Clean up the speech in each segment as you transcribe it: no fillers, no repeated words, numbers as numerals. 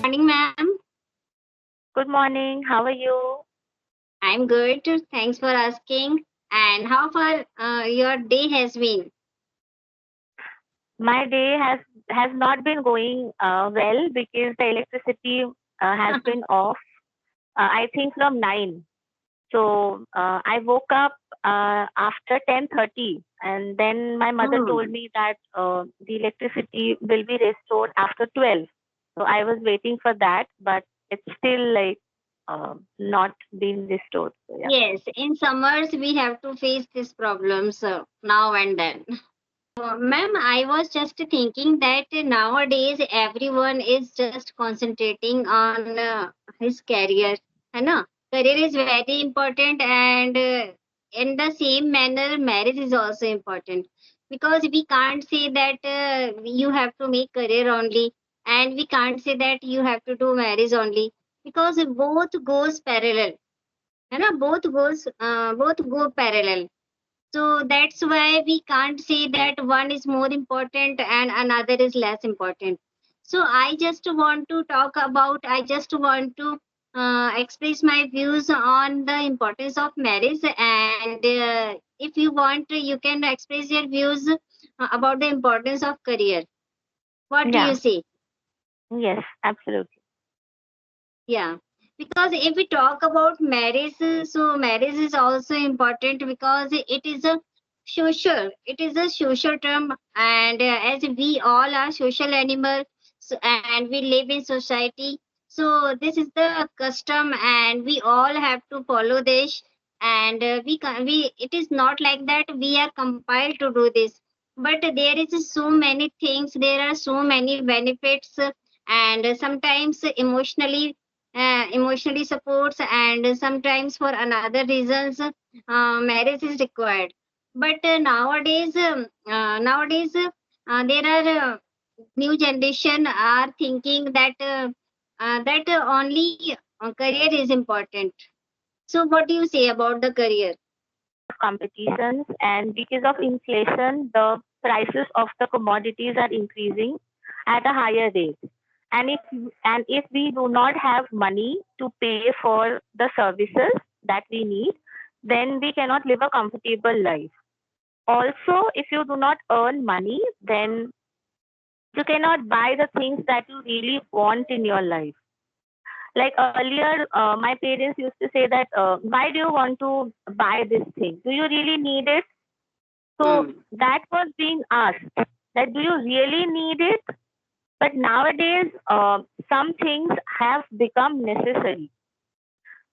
Morning, ma'am. Good morning. How are you? I'm good. Thanks for asking. And how far your day has been? My day has not been going well because the electricity has been off. I think from 9. So I woke up after 10:30, and then my mother told Hmm. me that the electricity will be restored after 12. So I was waiting for that, but it's still like not being restored. So yeah. Yes, in summers we have to face these problems now and then. Ma'am, I was just thinking that nowadays everyone is just concentrating on his career. है ना? Career is very important, and in the same manner, marriage is also important because we can't say that you have to make career only, and we can't say that you have to do marriage only because both goes parallel. है ना? Both go parallel, so that's why we can't say that one is more important and another is less important. So I just want to express my views on the importance of marriage. And if you want, you can express your views about the importance of career. What do you Yeah. say? Yes. Absolutely. Yeah, because if we talk about marriage, so marriage is also important because it is a social term, and as we all are social animals, so, and we live in society, so this is the custom, and we all have to follow this, and we it is not like that we are compelled to do this, but there is so many things, there are so many benefits, and sometimes emotionally supports, and sometimes for another reasons marriage is required, but there are new generation are thinking that only career is important. So what do you say about the career? Competitions, and because of inflation the prices of the commodities are increasing at a higher rate, and if we do not have money to pay for the services that we need, then we cannot live a comfortable life. Also, if you do not earn money, then you cannot buy the things that you really want in your life. Like earlier, my parents used to say that why do you want to buy this thing, do you really need it? So Hmm. that was being asked, that do you really need it? But nowadays, some things have become necessary.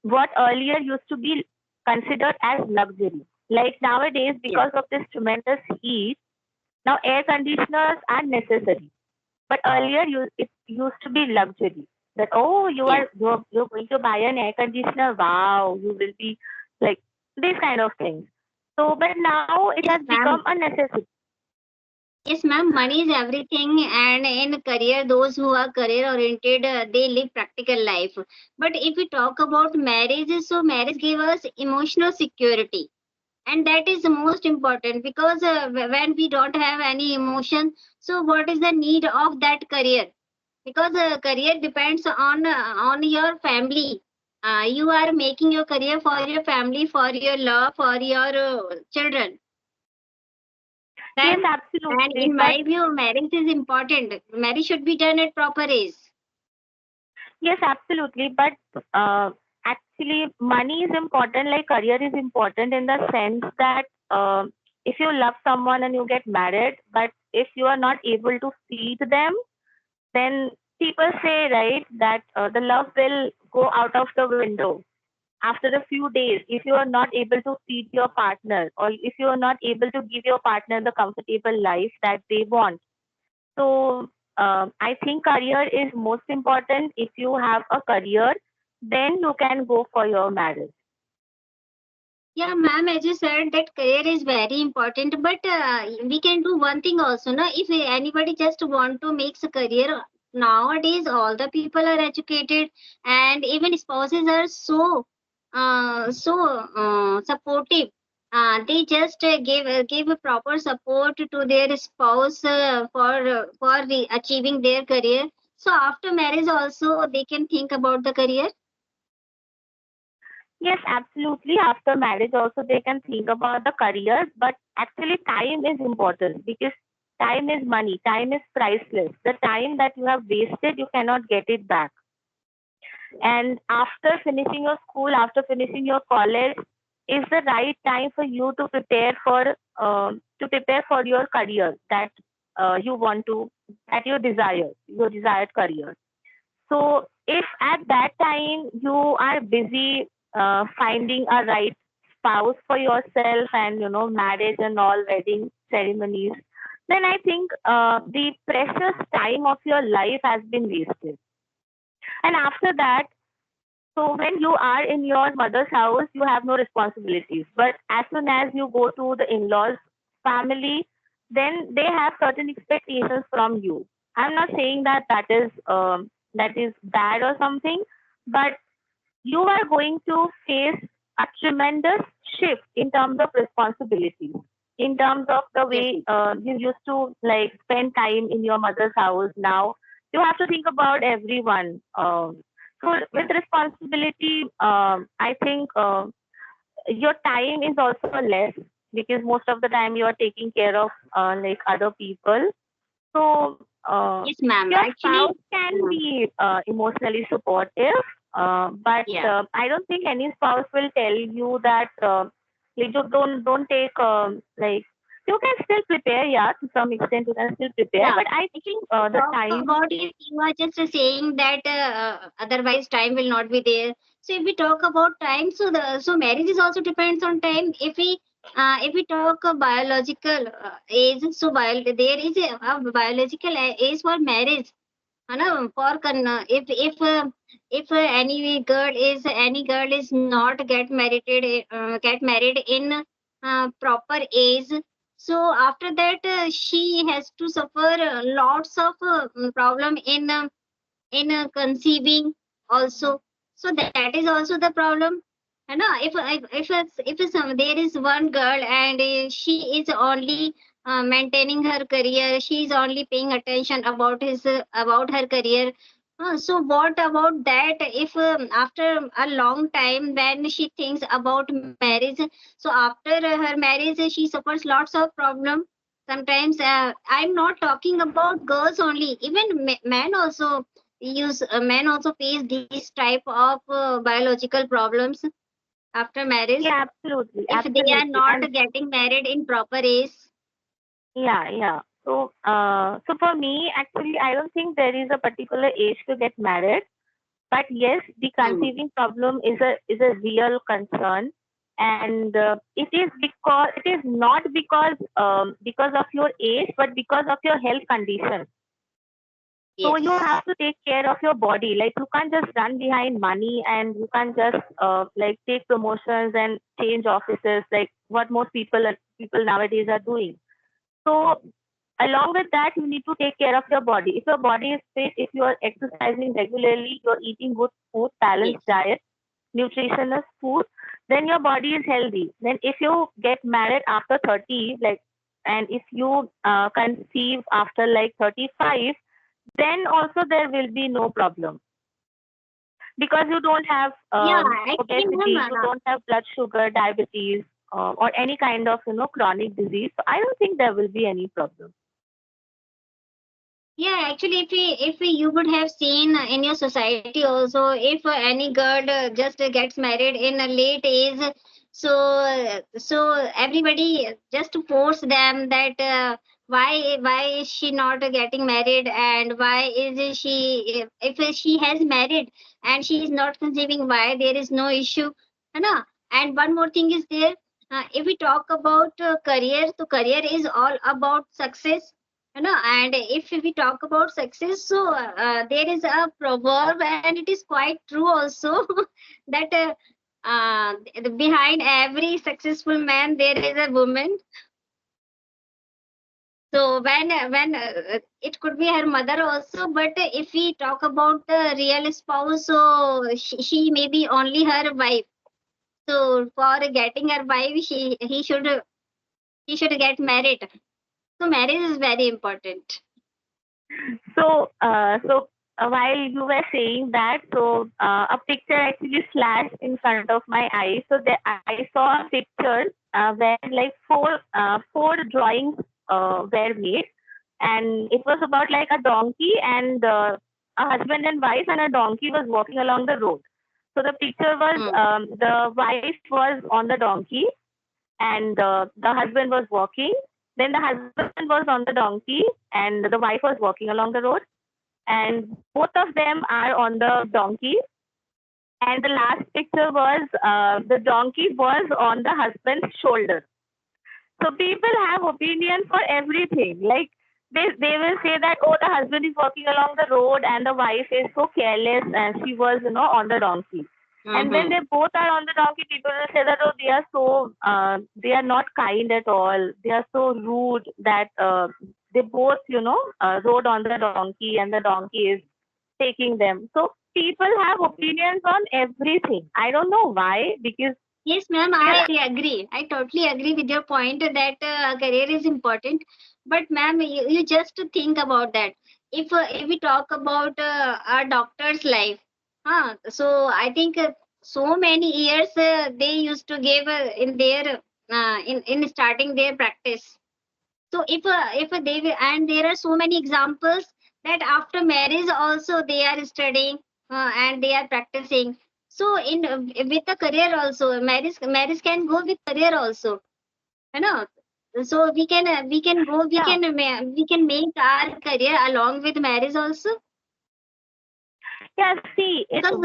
What earlier used to be considered as luxury. Like nowadays, Yes. because of this tremendous heat, now air conditioners are necessary. But earlier, it used to be luxury. That oh, Yes. you're going to buy an air conditioner. Wow, you will be like these kind of things. So, but now it has Yes, become ma'am. a necessity. Yes, ma'am. Money is everything, and in career, those who are career oriented, they live practical life. But if we talk about marriage, so marriage gives us emotional security, and that is the most important because when we don't have any emotion, so what is the need of that career? Because career depends on your family. You are making your career for your family, for your love, for your children. Yes, Then, and absolutely. in But my view, marriage is important. Marriage should be done at proper age. yes, absolutely. But actually, money is important, like career is important in the sense that if you love someone and you get married, but if you are not able to feed them, then people say, right, that the love will go out of the window after a few days if you are not able to feed your partner, or if you are not able to give your partner the comfortable life that they want. So I think career is most important. If you have a career, then you can go for your marriage. Yeah, ma'am, as you said, that career is very important. But we can do one thing also, no? If anybody just want to make a career, nowadays all the people are educated, and even spouses are so supportive. They just give a proper support to their spouse for achieving their career. So after marriage also they can think about the career. Yes, absolutely. After marriage, also they can think about the career, but actually, time is important because time is money, time is priceless. The time that you have wasted, you cannot get it back. And after finishing your school, after finishing your college, is the right time for you to prepare for your career that you want to that you desire your desired career. So if at that time you are busy finding a right spouse for yourself and marriage and all wedding ceremonies, then I think the precious time of your life has been wasted. And after that, so when you are in your mother's house, you have no responsibilities. But as soon as you go to the in-laws family, then they have certain expectations from you. I'm not saying that is bad or something, but you are going to face a tremendous shift in terms of responsibilities, in terms of the Yes. way you used to like spend time in your mother's house. Now you have to think about everyone. So with responsibility, I think your time is also less because most of the time you are taking care of like other people. So Yes, ma'am. your Actually, spouse can be emotionally supportive, but yeah. I don't think any spouse will tell you that like don't take like you can still prepare, yeah, to some extent you can still prepare, Yeah, but I actually, think if we the talk time, about if you are just saying that otherwise time will not be there. So if we talk about time, so marriage is also depends on time. If we talk biological age, so while there is a biological age for marriage, for if any girl is not get married in proper age, so after that she has to suffer lots of problem in conceiving also. So that is also the problem. If there is one girl and she is only maintaining her career, she is only paying attention about her career. So what about that if after a long time when she thinks about marriage, so after her marriage she suffers lots of problem. Sometimes I'm not talking about girls only, even men also men also face these type of biological problems after marriage yeah, absolutely, if they are absolutely, not and getting married in proper age. yeah. So so for me, actually, I don't think there is a particular age to get married. But yes, the Hmm. conceiving problem is a real concern, and it is not because of your age, but because of your health condition. So you Yes. have to take care of your body. Like you can't just run behind money, and you can't just like take promotions and change offices like what most people nowadays are doing. So along with that, you need to take care of your body. If your body is fit, if you are exercising regularly, you're eating good food, balanced Yes. diet, nutritionist food, then your body is healthy. Then if you get married after 30, like, and if you conceive after like 35, then also there will be no problem because you don't have Yeah, actually, obesity, ma'am, you don't have blood sugar, diabetes, or any kind of chronic disease. So I don't think there will be any problem. yeah, actually, if we, you would have seen in your society also, if any girl just gets married in a late age, so everybody just force them that why is she not getting married, and why is she if she has married and she is not conceiving, why there is no issue, you know. And one more thing is there, if we talk about career, so career is all about success, and if we talk about success, so there is a proverb and it is quite true also that behind every successful man there is a woman. So when it could be her mother also, but if we talk about the real spouse, so she may be only her wife. So for getting her wife, he should get married. So marriage is very important. So while you were saying that, so a picture actually flashed in front of my eyes. So there, I saw a picture where like four drawings were made, and it was about like a donkey and a husband and wife, and a donkey was walking along the road. So the picture was Hmm. the wife was on the donkey, and the husband was walking. Then the husband was on the donkey, and the wife was walking along the road, and both of them are on the donkey. And the last picture was the donkey was on the husband's shoulder. So people have opinion for everything. Like they will say that, oh, the husband is walking along the road and the wife is so careless and she was on the donkey. And when Hmm. they both are on the donkey, people will say that, oh, they are not kind at all. They are so rude that they both rode on the donkey and the donkey is taking them. So people have opinions on everything. I don't know why, Yes, ma'am, because I agree. I totally agree with your point that career is important. But, ma'am, you just think about that. If we talk about our doctor's life, so I think so many years they used to give in their in starting their practice. So if they and there are so many examples that after marriage also they are studying and they are practicing. So in with the career also, marriage can go with career also, you know. So we can go, yeah, we can make our career along with marriage also, yeah. See, because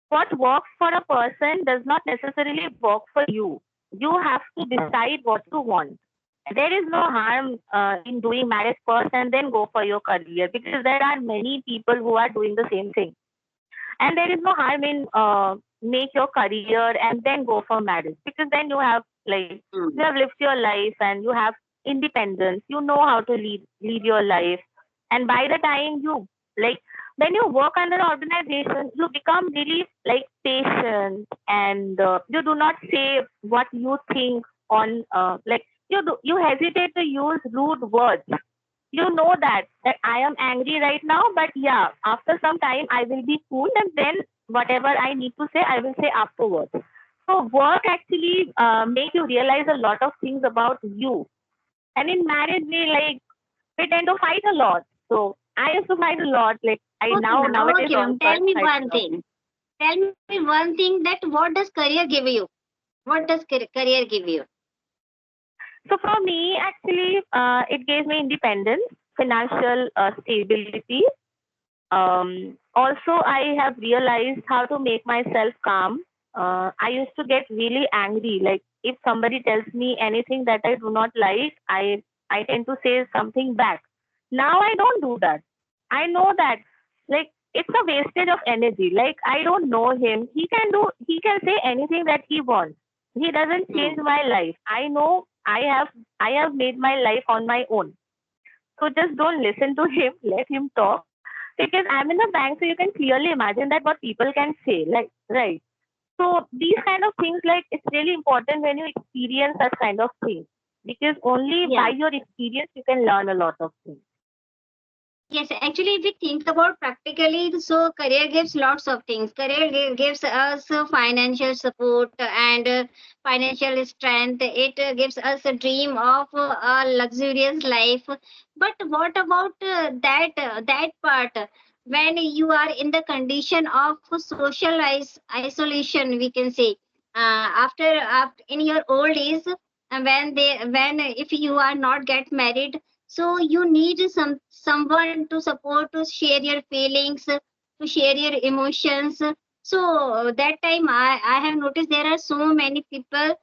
what works for a person does not necessarily work for you. You have to decide what you want. There is no harm in doing marriage first and then go for your career, because there are many people who are doing the same thing. And there is no harm in make your career and then go for marriage, because then you mm, have lived your life and you have independence. You know how to lead your life, and by the time you like when you work under an organization, you become really like patient, and you do not say what you think on you hesitate to use rude words. You know that I am angry right now, but yeah, after some time I will be cool, and then whatever I need to say, I will say afterwards. So work actually make you realize a lot of things about you. And in marriage, we tend to fight a lot. So I used to fight a lot. Like I okay, now ma'am. nowadays Okay, ma'am. also I Tell me fight one a lot. thing. Tell me one thing, that what does career give you? What does career give you? So for me, actually, it gave me independence, financial stability. Also, I have realized how to make myself calm. I used to get really angry. Like if somebody tells me anything that I do not like, I tend to say something back. Now I don't do that. I know that like it's a wastage of energy. Like I don't know him. He can say anything that he wants. He doesn't change Hmm. my life. I know I have made my life on my own. So just don't listen to him. Let him talk, because I'm in the bank, so you can clearly imagine that what people can say. Like, right. So these kind of things, like it's really important when you experience such kind of things, because only by Yeah. your experience you can learn a lot of things. Yes, actually, if we think about practically, so career gives lots of things. Career gives us financial support and financial strength. It gives us a dream of a luxurious life. But what about that part when you are in the condition of social isolation? We can say after in your old age, when if you are not get married, so you need someone to support, to share your feelings, to share your emotions. So that time I have noticed there are so many people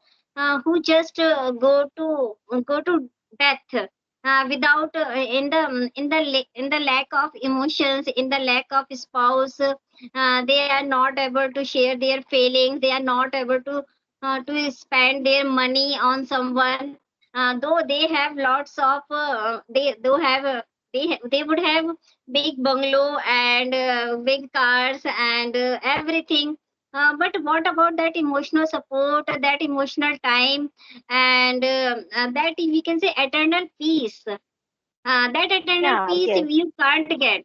who just go to death without in the lack of emotions, in the lack of spouse. They are not able to share their feelings, they are not able to spend their money on someone, though they have lots of they do have they would have big bungalow and big cars and everything. But what about that emotional support, that emotional time, and that we can say eternal peace? That eternal Yeah, peace yes. you can't get.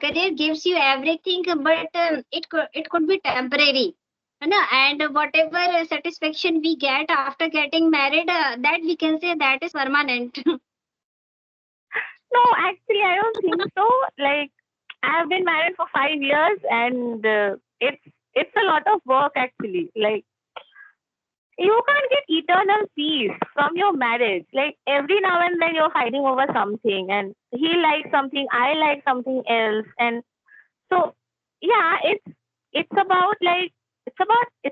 career gives you everything, but it could be temporary. And whatever satisfaction we get after getting married, that we can say that is permanent. No, actually, I don't think so. Like, I have been married for 5 years, and it's a lot of work actually. Like, you can't get eternal peace from your marriage. Like, every now and then you're fighting over something, and he likes something, I like something else, and so yeah, it's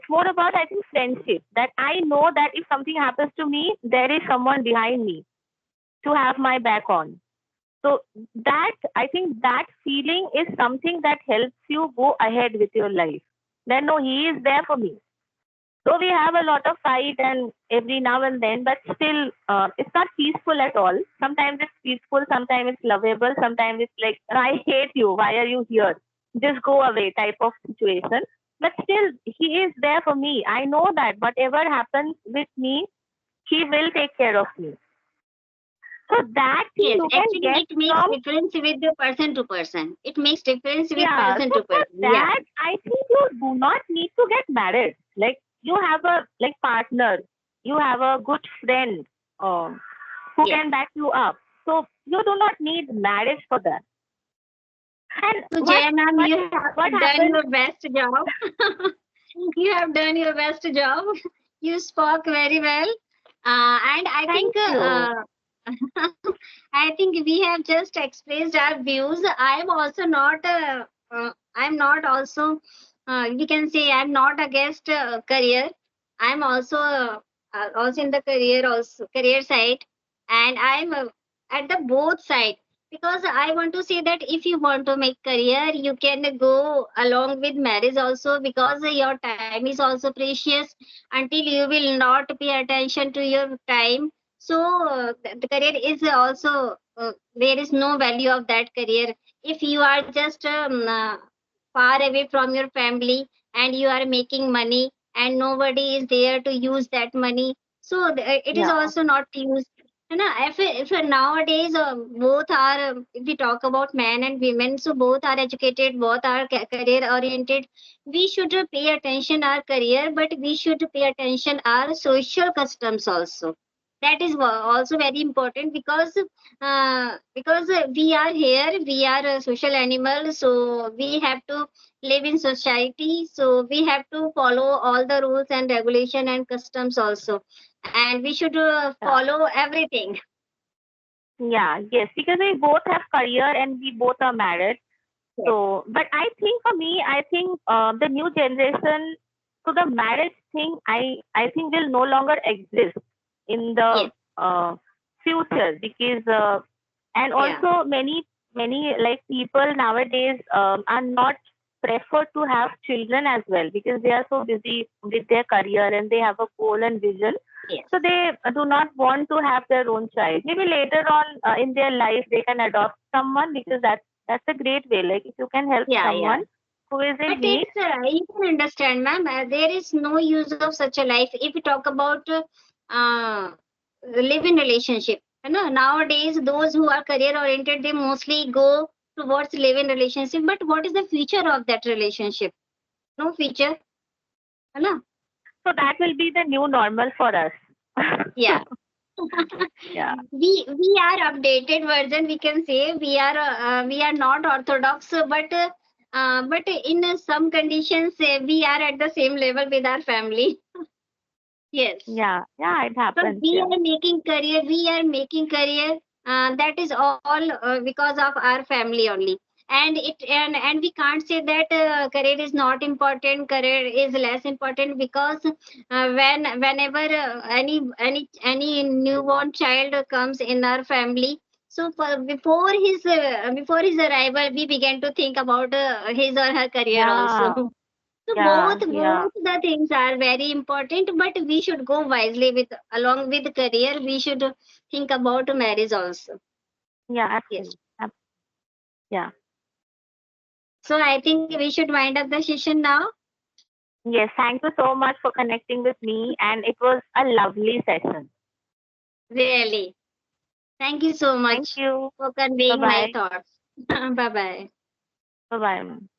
more about, I think, friendship. That I know that if something happens to me, there is someone behind me to have my back on. So that, I think, that feeling is something that helps you go ahead with your life. Then no, he is there for me. So we have a lot of fight and every now and then, but still, it's not peaceful at all. Sometimes it's peaceful, sometimes it's lovable, sometimes it's like, I hate you. Why are you here? Just go away type of situation. But still, he is there for me. I know that whatever happens with me, he will take care of me. So that thing Yes, you can actually, get it makes from, difference with the person to person. It makes difference with yeah. person So to for person. Yeah. that, I think you do not need to get married. Like, you have a like partner, you have a good friend who Yes. can back you up. So you do not need marriage for that. And So, Jay ma'am, what you have what done your happens? best job. You have done your best job. You spoke very well. And I think Thank you. I think we have just expressed our views. I'm not also, we can say I'm not against career. I'm also in the career side, and I'm at the both side, because I want to say that if you want to make career, you can go along with marriage also, because your time is also precious. Until you will not pay attention to your time, so the career is also, there is no value of that career if you are just far away from your family, and you are making money and nobody is there to use that money. So it is Yeah, also not used. If nowadays both are, if we talk about men and women, so both are educated, both are career oriented. We should pay attention our career, but we should pay attention our social customs also. That is also very important, because we are here, we are a social animal, so we have to live in society, so we have to follow all the rules and regulation and customs also, and we should yeah, follow everything. yeah, yes. Because we both have career and we both are married. Yes. So, but I think for me, I think the new generation, so the marriage thing, I think will no longer exist in the Yes. future, because and Yeah. also many like people nowadays are not prefer to have children as well, because they are so busy with their career and they have a goal and vision. Yes. So they do not want to have their own child. Maybe later on in their life they can adopt someone, because that's a great way. Like, if you can help Yeah. Yeah. someone who is in But need. it's you can understand, ma'am. There is no use of such a life if we talk about live-in relationship. Nowadays, those who are career oriented, they mostly go towards live-in relationship. But what is the future of that relationship? No future. है. So that will be the new normal for us. Yeah. Yeah, We are updated version, we can say. We are not orthodox, but in some conditions we are at the same level with our family. Yes. yeah, yeah, it So happens. we Yeah, are making career, that is all because of our family only. And we can't say that career is not important, career is less important, because whenever any newborn child comes in our family, so before his arrival, we began to think about his or her career also. yeah, So yeah, yeah, both the things are very important, but we should go wisely with, along with career. We should think about marriage also. yeah, Yes. absolutely. Yeah. So I think we should wind up the session now. Yes, thank you so much for connecting with me, and it was a lovely session. Really. Thank you so Thank much you. for Bye conveying my bye. thoughts. Bye bye. Bye bye.